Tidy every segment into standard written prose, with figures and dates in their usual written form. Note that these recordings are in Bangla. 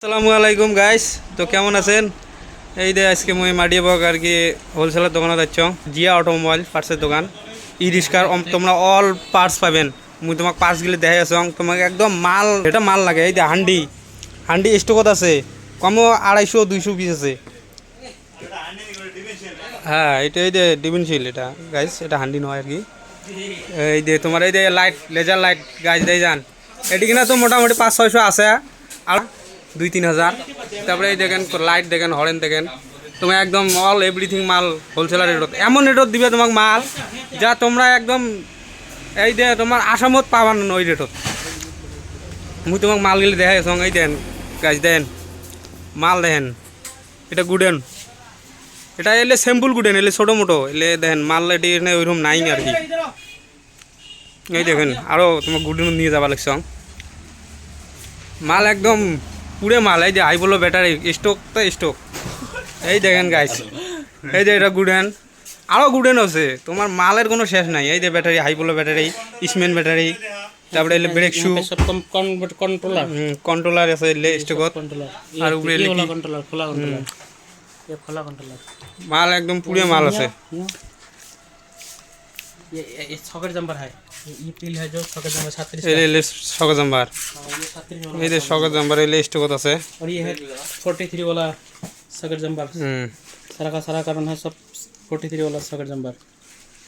আসসালামু আলাইকুম গাইস, তো কেমন আছেন? এই যে আজকে মুই মাডিয়াবক আর কি হোলসেলের দোকানে যাচ্ছ, জিয়া অটোমোবাইল পার্টসের দোকান। ই রিক্সার তোমরা অল পার্টস পাবেন। মুই তোমাক পার্টস গেলে দেখাই আছো, তোমাকে একদম মাল এটা মাল লাগে। এই যে হান্ডি হান্ডি স্টকত আছে, কমও 250-200 পিস আছে। হ্যাঁ, এটা এই যে ডিভিনশিল, এটা গাইস এটা হান্ডি নয় আর কি। এই যে তোমার এই যে লাইট, লেজার লাইট গাইস দেয় যান, এটি কিনা তো মোটামুটি 500-600 আছে আর 2-3 হাজার। তারপরে এই দেখেন লাইট দেখেন, হরেন দেখেন, তোমার একদম অল এভরিথিং মাল হোলসেলার রেটত, এমন রেটত দিবে তোমাক মাল যা তোমরা একদম এই যে তোমার আসামত পাবান ওই রেটত। মুই তোমাক মাল গেলে দেখাই আছো। এই দেন গাছ দেন মাল দেখেন, এটা গুডেন, এটা এলে স্যাম্পল গুডেন, এলে ছোটো মোটো এলে দেখেন মাল এটি ওইরকম নাই আর কি। এই দেখেন আরও তোমার গুডেন নিয়ে যাবা লাগছ মাল একদম পুরে মাল। এই যে হাই বলো ব্যাটারি স্টক তো স্টক। এই দেখেন গাইস, এই যে এটা গুডেন, আরও গুডেন আছে, তোমার মালের কোনো শেষ নাই। এই যে ব্যাটারি, হাই বলো ব্যাটারি, স্মেন ব্যাটারি, তারপরে এলে ব্রেক শু, কন্ট্রোলার আছে এলে স্টকত, আর উপরে এলে মাল একদম পুরে মাল আছে। ये सॉकेट जंपर है, ये पिल है जो सॉकेट जंपर 36 এলে সকে জাম্বার, এই যে সকে জাম্বার এলে স্টকত আছে। और ये है 43 वाला सॉकेट जंपर। सारा का सारा कारण है सब 43 वाला सॉकेट जंपर।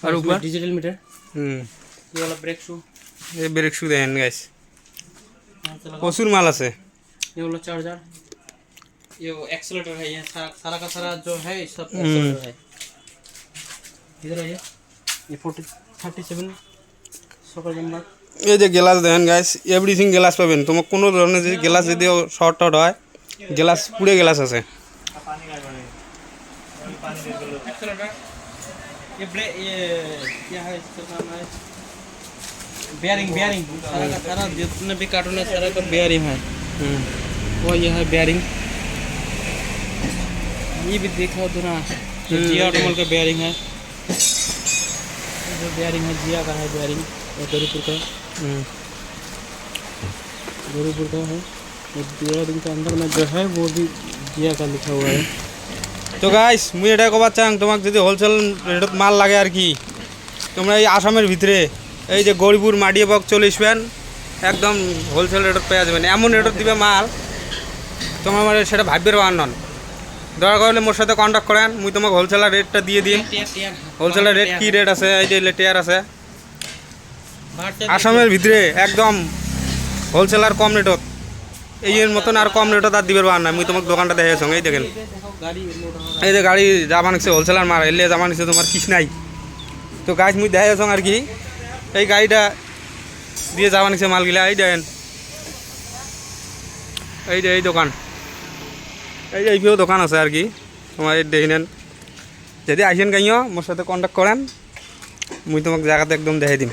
और ऊपर डिजिटल मीटर, ये वाला ब्रेक शू, এই ব্রেক শু দেখেন গাইস, প্রচুর মাল আছে। ये वाला चार्जर, ये एक्सीलरेटर है, ये सारा का सारा जो है सब एक्सीलरेटर है। इधर है ये 37 सॉकेट जंपर। এই যে গ্লাস দেখেন গাইস, এভরিথিং গ্লাস পাবেন। তোমার কোনো ধরনের যদি গ্লাস যদি শর্ট টট হয়, গ্লাস পুরে গ্লাস আছে। ये ब्रेक, ये क्या है इसका नाम है, बेयरिंग। बेयरिंग सारा का सारा जितने भी कार्टून है सारा का बेयरिंग है। वो ये है बेयरिंग। ये भी देखो तो ना, जिया ऑटोमोबाइल का बेयरिंग है, जो बेयरिंग है जिया का है बेयरिंग, और गौरीपुर का है। ये बेयरिंग के अंदर में जो है वो भी जिया का लिखा हुआ है। তো গাইস মুই এটা কবার চাং, তোমাক যদি হোলসেল রেটত মাল লাগে আর কি, তোমরা এই আসামের ভিতরে এই যে গৌরীপুর মাডিয়াবক চলে আসবেন, একদম হোলসেল রেটত পেয়ে যাবেন। এমন রেটত দিবে মাল তোমার মানে সেটা ভাববে আনন। দরকার হলে মোর সাথে কন্ট্যাক্ট করেন, মুই তোমাকে হোলসেলার রেটটা দিয়ে দিন। হোলসেলার রেট কি রেট আছে, এই যে টেয়ার আছে আসামের ভিতরে একদম হোলসেলার কম রেটত, এই এর মতন আর কম রেটত আর দিবে আর না। মুই তোমাকে দোকানটা দেখাইছ, এই দেখেন এই যে গাড়ি যাবা নিচ্ছে হোলসেলার মার, এলে যাবা নিচ্ছে তোমার কিস নাই। তো গাছ মুই দেখাইছ আর কি, এই গাড়িটা দিয়ে যাবা নিচ্ছে মালগুলা। এই দেখেন এই যে এই দোকান, এই যে এইভাবেও দোকান আছে আর কি। তোমার এই দেখে নেন, যদি আইসেন গাইও মোর সাথে কন্ট্যাক্ট করেন, মুই তোমাকে জায়গাতে একদম দেখাই দিম।